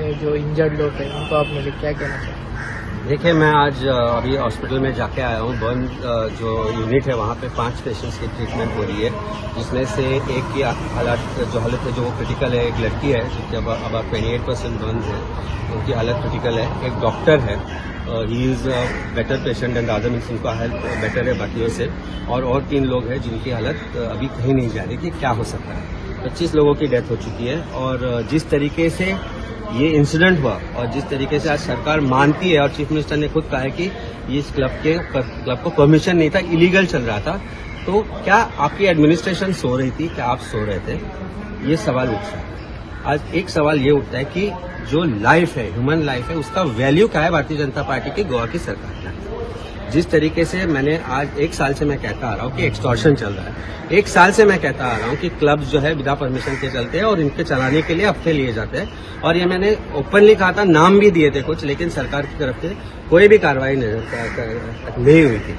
पे जो इंजर्ड लोग हैं उनको आप मुझे क्या कहना चाहिए? देखिए, मैं आज अभी हॉस्पिटल में जाके आया हूँ। बर्न जो यूनिट है वहाँ पे 5 पेशेंट्स की ट्रीटमेंट हो रही है, जिसमें से एक की हालत है जो वो क्रिटिकल है। एक लड़की है जिसके अब 28% बर्न है, उनकी हालत क्रिटिकल है। एक डॉक्टर है, he is better patient and other means उनका हेल्थ बेटर है बाकियों से। और 3 लोग हैं जिनकी हालत अभी कहीं नहीं जा रही कि क्या हो सकता है। 25 लोगों की डेथ हो चुकी है। और जिस तरीके से ये इंसिडेंट हुआ और जिस तरीके से आज सरकार मानती है और चीफ मिनिस्टर ने खुद कहा है कि इस क्लब को परमिशन नहीं था, इलीगल चल रहा था, तो क्या आपकी एडमिनिस्ट्रेशन सो रही थी? क्या आप सो रहे थे? ये सवाल उठता है। आज एक सवाल ये उठता है कि जो लाइफ है, ह्यूमन लाइफ है, उसका वैल्यू क्या है भारतीय जनता पार्टी की, गोवा की सरकार का? जिस तरीके से मैंने आज 1 साल से मैं कहता आ रहा हूँ कि एक्सटॉर्शन चल रहा है, 1 साल से मैं कहता आ रहा हूँ कि क्लब्स जो है बिना परमिशन के चलते हैं और इनके चलाने के लिए हफ्ते लिए जाते हैं। और ये मैंने ओपनली कहा था, नाम भी दिए थे कुछ, लेकिन सरकार की तरफ से कोई भी कार्रवाई नहीं हुई थी।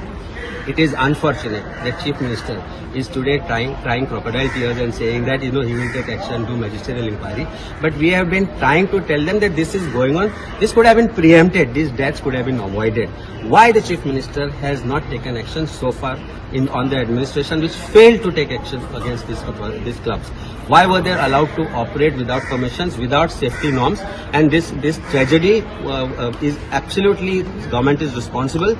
It is unfortunate that Chief Minister is today crying crocodile tears and saying that he will take action, do magisterial inquiry. But we have been trying to tell them that this is going on. This could have been preempted. These deaths could have been avoided. Why the Chief Minister has not taken action so far on the administration, which failed to take action against these clubs? Why were they allowed to operate without permissions, without safety norms? And this tragedy is absolutely, government is responsible.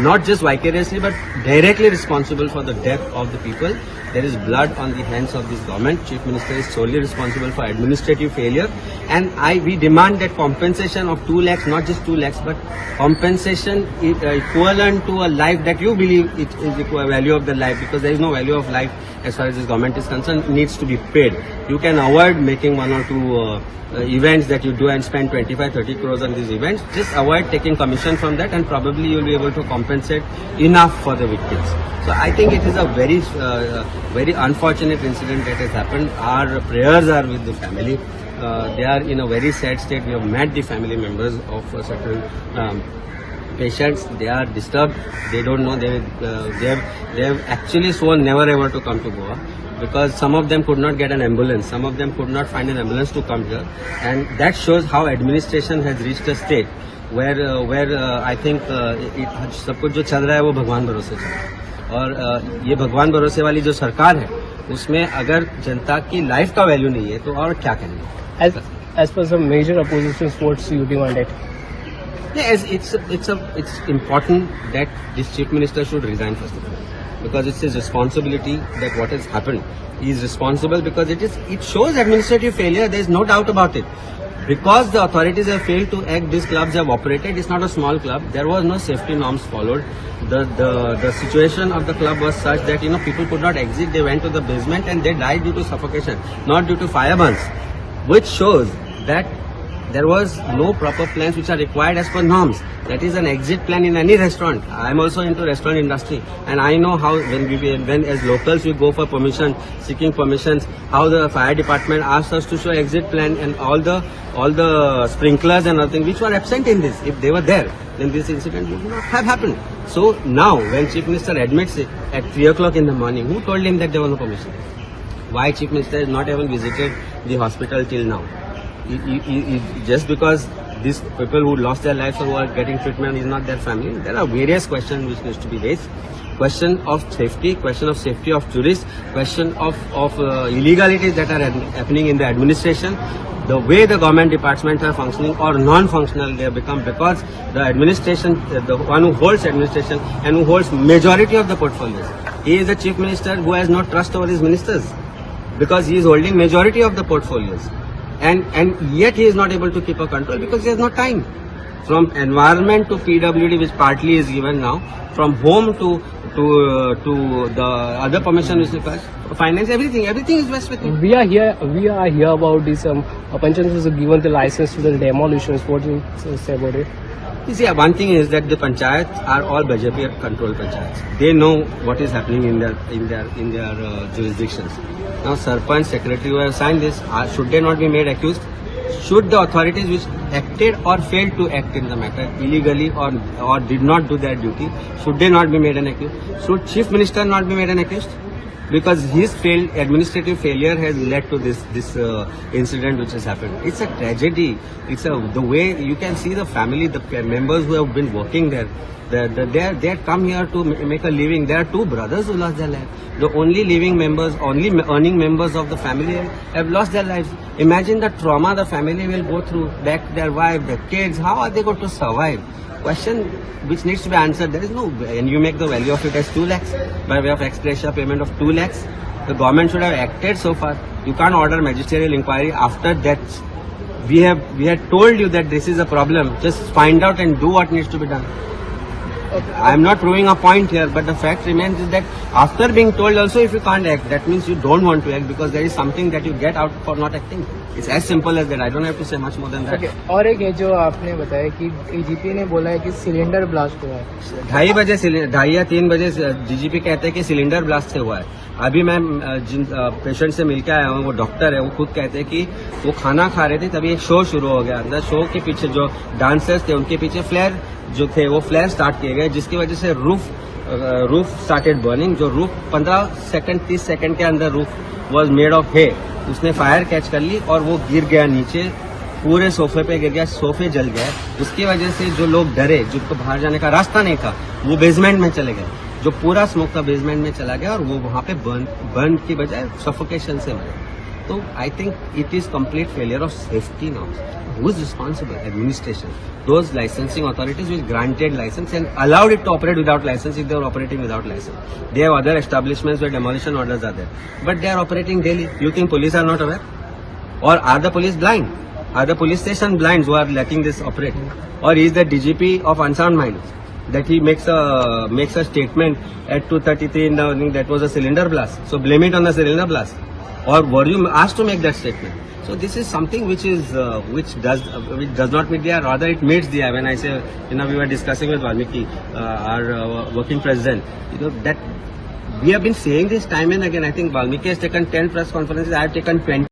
Not just vicariously but directly responsible for the death of the people. There is blood on the hands of this government. Chief Minister is solely responsible for administrative failure, and we demand that compensation of 2 lakhs, not just 2 lakhs, but compensation equivalent to a life that you believe it is the value of the life, because there is no value of life as far as this government is concerned. It needs to be paid. You can avoid making 1 or 2 events that you do and spend 25-30 crores on these events. Just avoid taking commission from that, and probably you will be able to compensate enough for the victims. So I think it is a very unfortunate incident that has happened. Our prayers are with the family. They are in a very sad state. We have met the family members of certain patients. They are disturbed. They don't know. They have actually sworn never ever to come to Goa, because some of them could not get an ambulance, some of them could not find an ambulance to come here, and that shows how administration has reached a state where I think सब कुछ जो चल रहा है वो भगवान भरोसे चल रहा है। और ये भगवान भरोसे वाली जो सरकार है, उसमें अगर जनता की लाइफ का वैल्यू नहीं है तो और क्या करेंगे? As per some major opposition sports you demanded. Yes, it's important that this chief minister should resign first of all, because it's his responsibility that what has happened. He is responsible because it shows administrative failure. There is no doubt about it. Because the authorities have failed to act, these clubs have operated. It's not a small club. There was no safety norms followed. The situation of the club was such that people could not exit. They went to the basement and they died due to suffocation, not due to fire burns, which shows that there was no proper plans which are required as per norms. That is an exit plan in any restaurant. I am also into restaurant industry, and I know how when as locals we go for permission, seeking permissions, how the fire department asks us to show exit plan and all the sprinklers and everything which were absent in this. If they were there, then this incident would not have happened. So now, when Chief Minister admits it at 3 o'clock in the morning, who told him that there was no permission? Why Chief Minister has not even visited the hospital till now? Just because these people who lost their lives or who are getting treatment is not their family. There are various questions which needs to be raised. Question of safety of tourists, question of illegalities that are happening in the administration, the way the government departments are functioning or non-functional they have become, because the administration, the one who holds administration and who holds majority of the portfolios, he is the chief minister who has no trust over his ministers, because he is holding majority of the portfolios. And yet he is not able to keep a control because he has no time. From environment to PWD, which partly is given now, from home to the other permission which requires finance, everything is vested with him. We are here about this. Panchayat was given the license to the demolitions. What do you say about it? You see, one thing is that the panchayats are all BJP controlled panchayats. They know what is happening in their jurisdictions. Now, Sarpanch, secretary who have signed this, should they not be made accused? Should the authorities which acted or failed to act in the matter illegally or did not do their duty, should they not be made an accused? Should Chief Minister not be made an accused? because his administrative failure has led to this incident which has happened. It's a tragedy. The way you can see the family, the members who have been working there. They had come here to make a living. There are two brothers who lost their lives. The only living members, only earning members of the family have lost their lives. Imagine the trauma the family will go through. Their wife, their kids. How are they going to survive? Question which needs to be answered. There is no, and you make the value of it as 2 lakhs by way of ex gratia payment of 2 lakhs. The government should have acted so far. You can't order magisterial inquiry after that. We had told you that this is a problem. Just find out and do what needs to be done. I am not proving a point here, but the fact remains is that after being told also, if you can't act, that means you don't want to act because there is something that you get out for not acting. It's as simple as that. I don't have to say much more than that. Okay. और एक है जो आपने बताया कि DGP ने बोला है कि सिलेंडर ब्लास्ट हुआ है 2:30 या 3 बजे डीजीपी कहते हैं कि सिलेंडर ब्लास्ट से हुआ है। अभी मैं जिन पेशेंट से मिलकर आया हूँ, वो डॉक्टर है, वो खुद कहते हैं कि वो खाना खा रहे थे तभी एक शो शुरू हो गया। अंदर शो के पीछे जो डांसर्स थे उनके पीछे फ्लेयर जो थे वो फ्लेयर स्टार्ट किए गए, जिसकी वजह से रूफ स्टार्टेड बर्निंग। जो रूफ 15 सेकंड 30 सेकंड के अंदर रूफ वॉज मेड ऑफ हे, उसने फायर कैच कर ली और वो गिर गया नीचे, पूरे सोफे पे गिर गया, सोफे जल गए। उसकी वजह से जो लोग डरे, जिनको बाहर जाने का रास्ता नहीं था, वो बेसमेंट में चले गए। जो पूरा स्मोक था बेसमेंट में चला गया और वो वहां पे बर्न की बजाय सफोकेशन से मरे। तो I think it is complete failure of safety now. Who is responsible? Administration. Those licensing authorities which granted license and allowed it to operate without license if they were operating without license. They have other establishments where demolition orders are there. But they are operating daily. You think police are not aware? Or are the police blind? Are the police station blind who are letting this operate? Or is the DGP of unsound mind that he makes a statement at 2:33 in the morning that was a cylinder blast? So blame it on the cylinder blast. Or were you asked to make that statement? So this is something which does not meet the eye. Rather, it meets the eye. When I say, we were discussing with Valmiki, our working president, that we have been saying this time and again. I think Valmiki has taken 10 press conferences. I have taken 20.